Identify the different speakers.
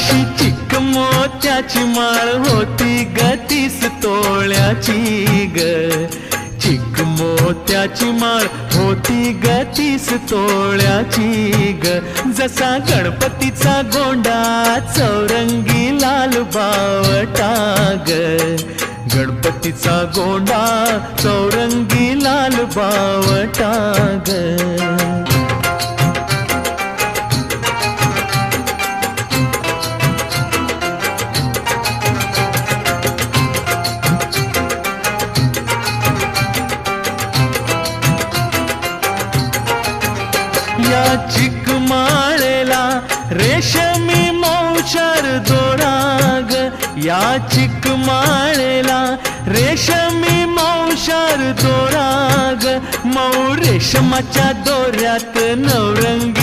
Speaker 1: अशी चिक मोत्याची माळ होती ग 30 तोळ्याची ग. चिक मोत्याची माळ होती ग 30 तोळ्याची ग. जसा गणपतीचा गोंडा चौरंगी लाल बावटा ग. गणपतीचा गोंडा चौरंगी लाल बावटा ग. या चिक माळेला रेशमी मौचार दोरा ग. या चिक माळेला रेशमी मौचार दोरा ग. मऊ रेशमाच्या दोऱ्यात नवरंगी